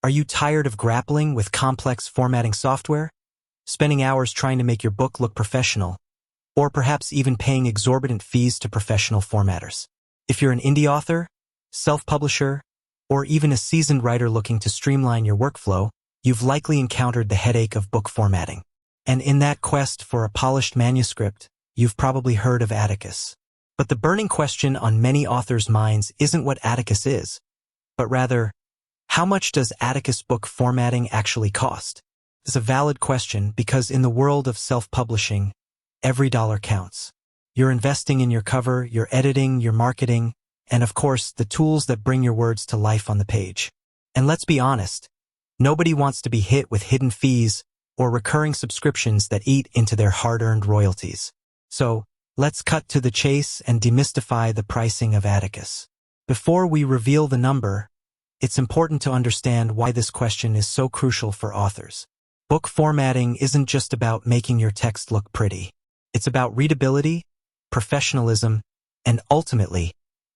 Are you tired of grappling with complex formatting software? Spending hours trying to make your book look professional? Or perhaps even paying exorbitant fees to professional formatters? If you're an indie author, self-publisher, or even a seasoned writer looking to streamline your workflow, you've likely encountered the headache of book formatting. And in that quest for a polished manuscript, you've probably heard of Atticus. But the burning question on many authors' minds isn't what Atticus is, but rather, how much does Atticus book formatting actually cost? It's a valid question because in the world of self-publishing, every dollar counts. You're investing in your cover, your editing, your marketing, and of course, the tools that bring your words to life on the page. And let's be honest, nobody wants to be hit with hidden fees or recurring subscriptions that eat into their hard-earned royalties. So, let's cut to the chase and demystify the pricing of Atticus. Before we reveal the number, it's important to understand why this question is so crucial for authors. Book formatting isn't just about making your text look pretty. It's about readability, professionalism, and ultimately,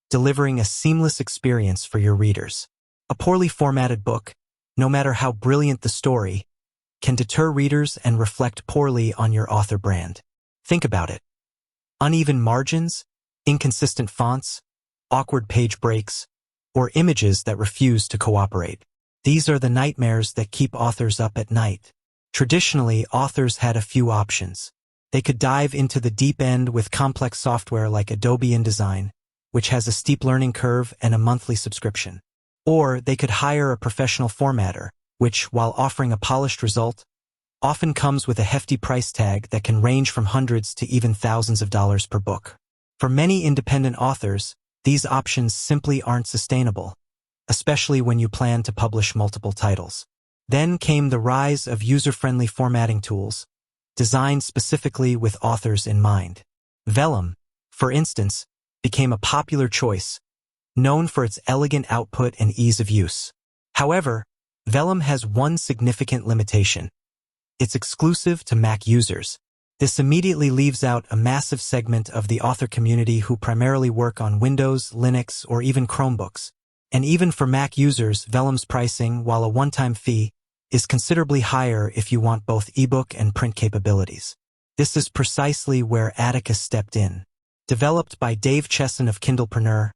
delivering a seamless experience for your readers. A poorly formatted book, no matter how brilliant the story, can deter readers and reflect poorly on your author brand. Think about it. Uneven margins, inconsistent fonts, awkward page breaks, or images that refuse to cooperate. These are the nightmares that keep authors up at night. Traditionally, authors had a few options. They could dive into the deep end with complex software like Adobe InDesign, which has a steep learning curve and a monthly subscription. Or they could hire a professional formatter, which, while offering a polished result, often comes with a hefty price tag that can range from hundreds to even thousands of dollars per book. For many independent authors, these options simply aren't sustainable, especially when you plan to publish multiple titles. Then came the rise of user-friendly formatting tools, designed specifically with authors in mind. Vellum, for instance, became a popular choice, known for its elegant output and ease of use. However, Vellum has one significant limitation. It's exclusive to Mac users. This immediately leaves out a massive segment of the author community who primarily work on Windows, Linux, or even Chromebooks. And even for Mac users, Vellum's pricing, while a one-time fee, is considerably higher if you want both ebook and print capabilities. This is precisely where Atticus stepped in. Developed by Dave Chesson of Kindlepreneur,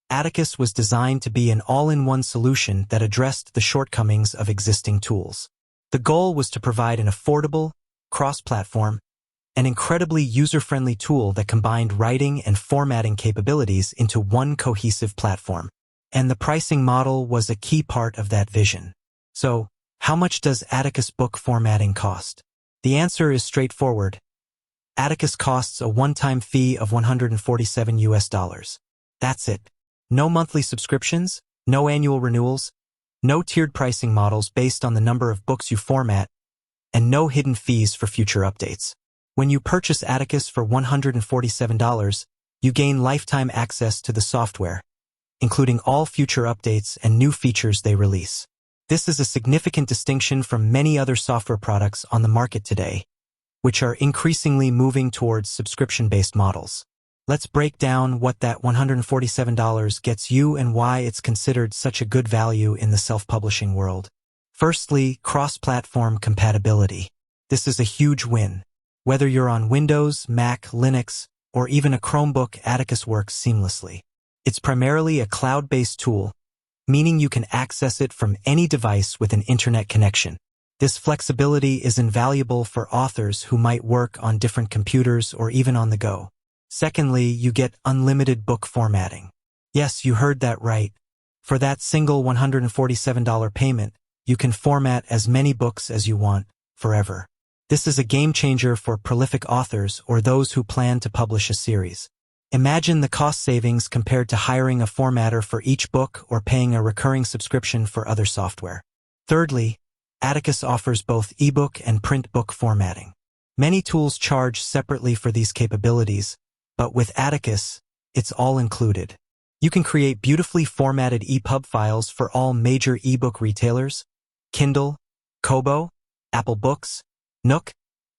Atticus was designed to be an all-in-one solution that addressed the shortcomings of existing tools. The goal was to provide an affordable, cross-platform, an incredibly user-friendly tool that combined writing and formatting capabilities into one cohesive platform. And the pricing model was a key part of that vision. So, how much does Atticus book formatting cost? The answer is straightforward. Atticus costs a one-time fee of $147. That's it. No monthly subscriptions, no annual renewals, no tiered pricing models based on the number of books you format, and no hidden fees for future updates. When you purchase Atticus for $147, you gain lifetime access to the software, including all future updates and new features they release. This is a significant distinction from many other software products on the market today, which are increasingly moving towards subscription-based models. Let's break down what that $147 gets you and why it's considered such a good value in the self-publishing world. Firstly, cross-platform compatibility. This is a huge win. Whether you're on Windows, Mac, Linux, or even a Chromebook, Atticus works seamlessly. It's primarily a cloud-based tool, meaning you can access it from any device with an internet connection. This flexibility is invaluable for authors who might work on different computers or even on the go. Secondly, you get unlimited book formatting. Yes, you heard that right. For that single $147 payment, you can format as many books as you want, forever. This is a game changer for prolific authors or those who plan to publish a series. Imagine the cost savings compared to hiring a formatter for each book or paying a recurring subscription for other software. Thirdly, Atticus offers both ebook and print book formatting. Many tools charge separately for these capabilities, but with Atticus, it's all included. You can create beautifully formatted EPUB files for all major ebook retailers, Kindle, Kobo, Apple Books, Nook,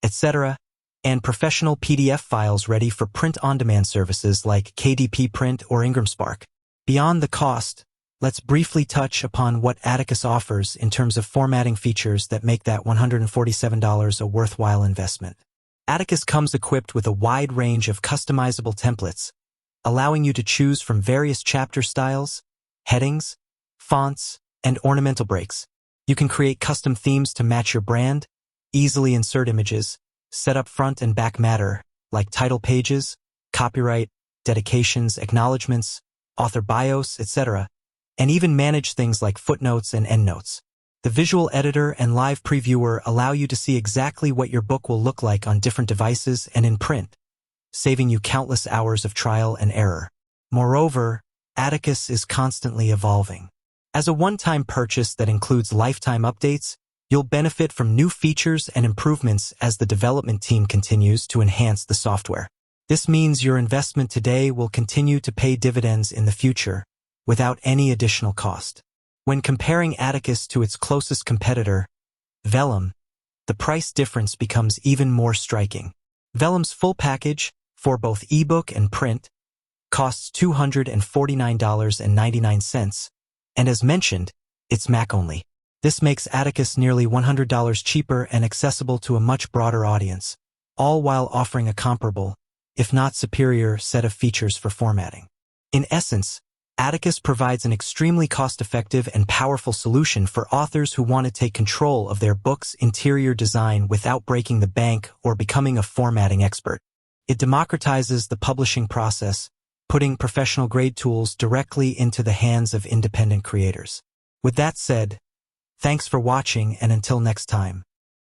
etc., and professional PDF files ready for print-on-demand services like KDP Print or Ingram Spark. Beyond the cost, let's briefly touch upon what Atticus offers in terms of formatting features that make that $147 a worthwhile investment. Atticus comes equipped with a wide range of customizable templates, allowing you to choose from various chapter styles, headings, fonts, and ornamental breaks. You can create custom themes to match your brand, easily insert images, set up front and back matter, like title pages, copyright, dedications, acknowledgements, author bios, etc., and even manage things like footnotes and endnotes. The visual editor and live previewer allow you to see exactly what your book will look like on different devices and in print, saving you countless hours of trial and error. Moreover, Atticus is constantly evolving. As a one-time purchase that includes lifetime updates, you'll benefit from new features and improvements as the development team continues to enhance the software. This means your investment today will continue to pay dividends in the future without any additional cost. When comparing Atticus to its closest competitor, Vellum, the price difference becomes even more striking. Vellum's full package, for both ebook and print, costs $249.99, and as mentioned, it's Mac only. This makes Atticus nearly $100 cheaper and accessible to a much broader audience, all while offering a comparable, if not superior, set of features for formatting. In essence, Atticus provides an extremely cost-effective and powerful solution for authors who want to take control of their book's interior design without breaking the bank or becoming a formatting expert. It democratizes the publishing process, putting professional-grade tools directly into the hands of independent creators. With that said, thanks for watching, and until next time.